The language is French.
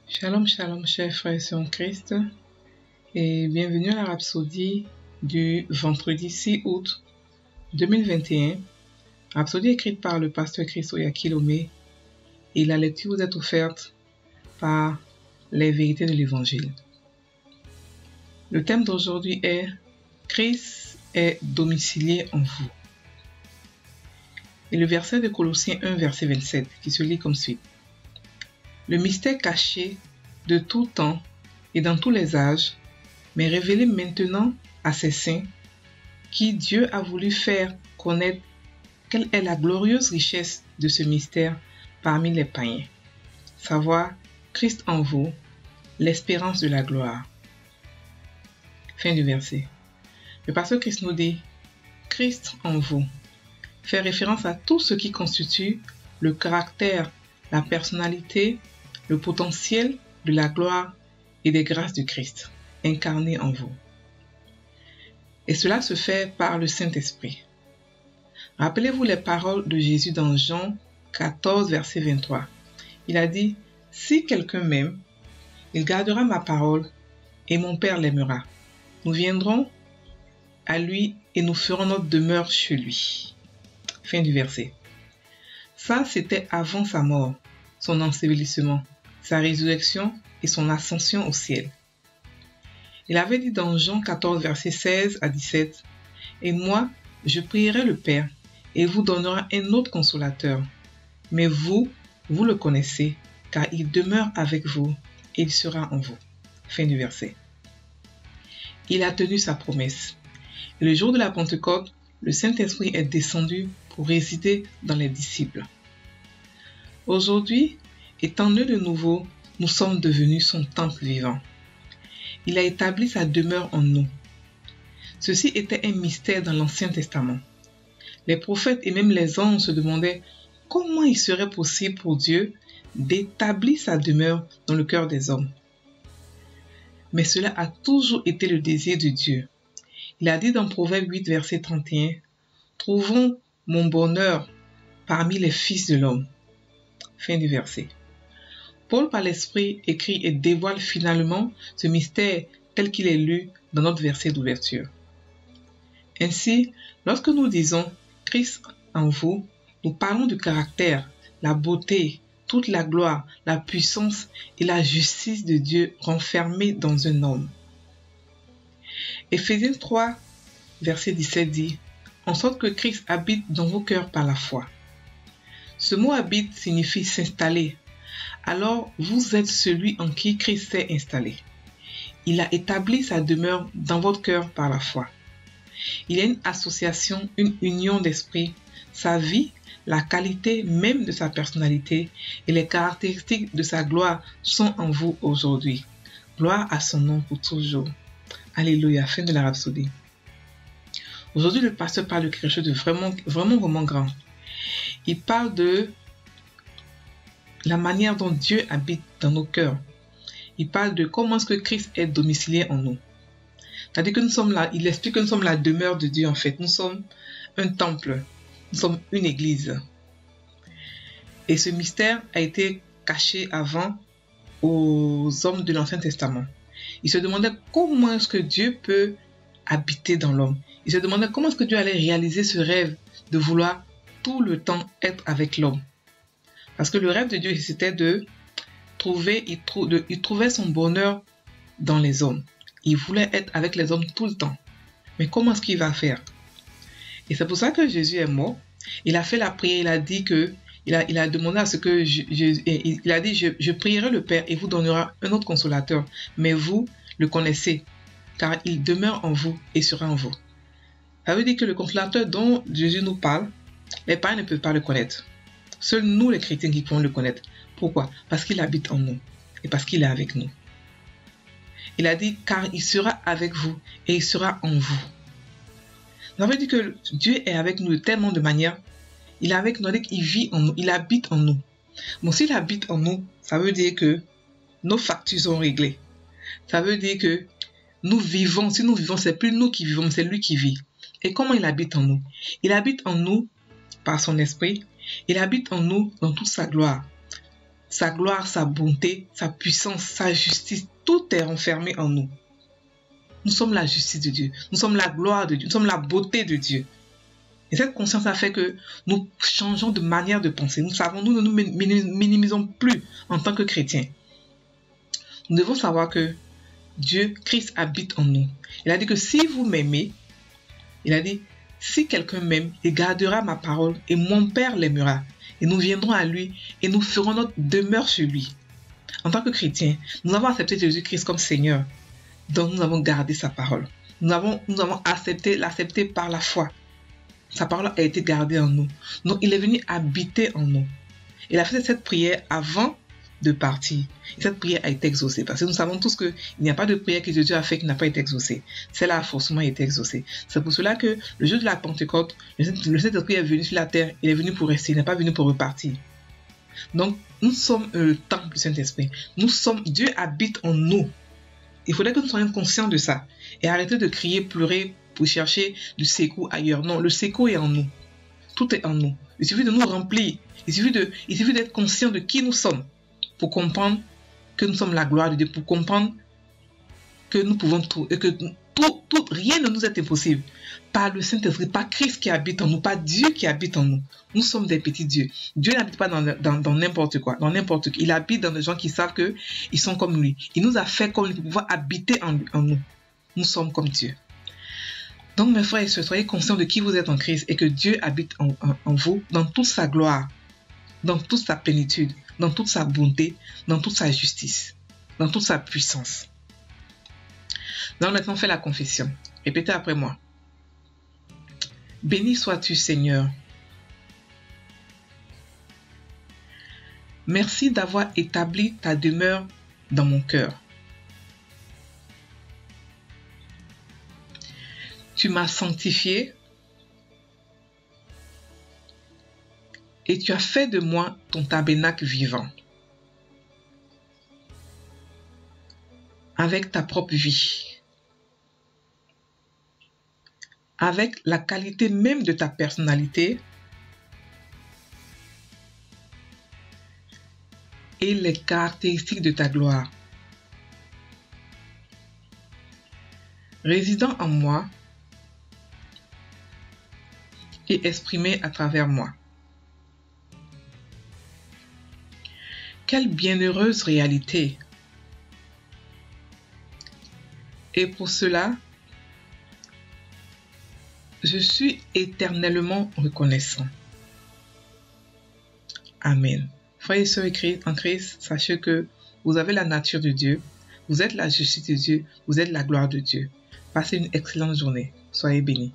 Shalom, shalom, chers frères en Christ, et bienvenue à la Rhapsodie du vendredi 6 août 2021. Rhapsodie écrite par le pasteur Christo Yakilome, et la lecture vous est offerte par les vérités de l'Évangile. Le thème d'aujourd'hui est « Christ est domicilié en vous ». Et le verset de Colossiens 1, verset 27, qui se lit comme suit. Le mystère caché de tout temps et dans tous les âges, mais révélé maintenant à ses saints, qui Dieu a voulu faire connaître quelle est la glorieuse richesse de ce mystère parmi les païens. Savoir Christ en vous, l'espérance de la gloire. Fin du verset. Le pasteur Christ nous dit « Christ en vous » fait référence à tout ce qui constitue le caractère, la personnalité, le potentiel de la gloire et des grâces du Christ, incarné en vous. Et cela se fait par le Saint-Esprit. Rappelez-vous les paroles de Jésus dans Jean 14, verset 23. Il a dit « Si quelqu'un m'aime, il gardera ma parole et mon Père l'aimera. Nous viendrons à lui et nous ferons notre demeure chez lui. » Fin du verset. Ça, c'était avant sa mort, son ensevelissement, sa résurrection et son ascension au ciel. Il avait dit dans Jean 14, versets 16 à 17, « Et moi, je prierai le Père, et il vous donnera un autre consolateur. Mais vous, vous le connaissez, car il demeure avec vous, et il sera en vous. » Fin du verset. Il a tenu sa promesse. Et le jour de la Pentecôte, le Saint-Esprit est descendu pour résider dans les disciples. Aujourd'hui, étant nés de nouveau, nous sommes devenus son temple vivant. Il a établi sa demeure en nous. Ceci était un mystère dans l'Ancien Testament. Les prophètes et même les anges se demandaient comment il serait possible pour Dieu d'établir sa demeure dans le cœur des hommes. Mais cela a toujours été le désir de Dieu. Il a dit dans Proverbe 8, verset 31, « Trouvons mon bonheur parmi les fils de l'homme. » Fin du verset. Paul, par l'Esprit, écrit et dévoile finalement ce mystère tel qu'il est lu dans notre verset d'ouverture. Ainsi, lorsque nous disons « Christ en vous », nous parlons du caractère, la beauté, toute la gloire, la puissance et la justice de Dieu renfermés dans un homme. Éphésiens 3, verset 17 dit « En sorte que Christ habite dans vos cœurs par la foi ». Ce mot « habite » signifie s'installer. Alors vous êtes celui en qui Christ s'est installé. Il a établi sa demeure dans votre cœur par la foi. Il y a une association, une union d'esprit. Sa vie, la qualité même de sa personnalité et les caractéristiques de sa gloire sont en vous aujourd'hui. Gloire à son nom pour toujours. Alléluia, fin de la Rhapsodie. Aujourd'hui, le pasteur parle de quelque chose de vraiment grand. Il parle de la manière dont Dieu habite dans nos cœurs. Il parle de comment est-ce que Christ est domicilié en nous. C'est-à-dire que nous sommes là, il explique que nous sommes la demeure de Dieu en fait. Nous sommes un temple, nous sommes une église. Et ce mystère a été caché avant aux hommes de l'Ancien Testament. Ils se demandaient comment est-ce que Dieu peut habiter dans l'homme. Ils se demandaient comment est-ce que Dieu allait réaliser ce rêve de vouloir tout le temps être avec l'homme. Parce que le rêve de Dieu, c'était de trouver, il trouvait son bonheur dans les hommes. Il voulait être avec les hommes tout le temps. Mais comment est-ce qu'il va faire? Et c'est pour ça que Jésus est mort. Il a fait la prière, il a dit que, il a demandé à ce que, il a dit, je prierai le Père et vous donnera un autre consolateur. Mais vous le connaissez, car il demeure en vous et sera en vous. Ça veut dire que le consolateur dont Jésus nous parle, les païens ne peuvent pas le connaître. Seuls nous, les chrétiens, qui pouvons le connaître. Pourquoi? Parce qu'il habite en nous et parce qu'il est avec nous. Il a dit, car il sera avec vous et il sera en vous. Ça veut dire que Dieu est avec nous de tellement de manières. Il est avec nous, il vit en nous, il habite en nous. Bon, s'il habite en nous, ça veut dire que nos factures sont réglées. Ça veut dire que nous vivons, si nous vivons, c'est plus nous qui vivons, c'est lui qui vit. Et comment il habite en nous? Il habite en nous par son esprit. Il habite en nous dans toute sa gloire. sa gloire, sa bonté, sa puissance, sa justice, tout est renfermé en nous. Nous sommes la justice de Dieu, nous sommes la gloire de Dieu, nous sommes la beauté de Dieu. Et cette conscience a fait que nous changeons de manière de penser. Nous savons, nous ne nous minimisons plus en tant que chrétiens. Nous devons savoir que Dieu, Christ habite en nous. Il a dit que si vous m'aimez, il a dit, si quelqu'un m'aime, il gardera ma parole et mon Père l'aimera. Et nous viendrons à lui et nous ferons notre demeure sur lui. En tant que chrétiens, nous avons accepté Jésus-Christ comme Seigneur. Donc nous avons gardé sa parole. Nous avons l'accepté par la foi. Sa parole a été gardée en nous. Donc il est venu habiter en nous. Il a fait cette prière avant de partir. Et cette prière a été exaucée. Parce que nous savons tous qu'il n'y a pas de prière que Dieu a fait qui n'a pas été exaucée. Celle-là a forcément été exaucée. C'est pour cela que le jour de la Pentecôte, le Saint-Esprit est venu sur la terre. Il est venu pour rester. Il n'est pas venu pour repartir. Donc nous sommes le temple du Saint-Esprit. Dieu habite en nous. Il faudrait que nous soyons conscients de ça. Et arrêter de crier, pleurer pour chercher du secours ailleurs. Non, le secours est en nous. Tout est en nous. Il suffit de nous remplir. Il suffit d'être conscient de qui nous sommes pour comprendre que nous sommes la gloire de Dieu, pour comprendre que nous pouvons tout et que rien ne nous est impossible. Par le Saint-Esprit, par Christ qui habite en nous, par Dieu qui habite en nous. Nous sommes des petits dieux. Dieu n'habite pas dans n'importe quoi, dans n'importe qui. Il habite dans des gens qui savent qu'ils sont comme lui. Il nous a fait comme lui pour pouvoir habiter en nous. Nous sommes comme Dieu. Donc mes frères et sœurs, soyez conscients de qui vous êtes en Christ et que Dieu habite en vous dans toute sa gloire, dans toute sa plénitude, dans toute sa bonté, dans toute sa justice, dans toute sa puissance. Donc maintenant, fais la confession. Répétez après moi. Béni sois-tu, Seigneur. Merci d'avoir établi ta demeure dans mon cœur. Tu m'as sanctifié et tu as fait de moi ton tabernacle vivant. Avec ta propre vie. Avec la qualité même de ta personnalité et les caractéristiques de ta gloire. Résidant en moi et exprimé à travers moi. Quelle bienheureuse réalité! Et pour cela, je suis éternellement reconnaissant. Amen. Frères et sœurs en Christ, sachez que vous avez la nature de Dieu, vous êtes la justice de Dieu, vous êtes la gloire de Dieu. Passez une excellente journée. Soyez bénis.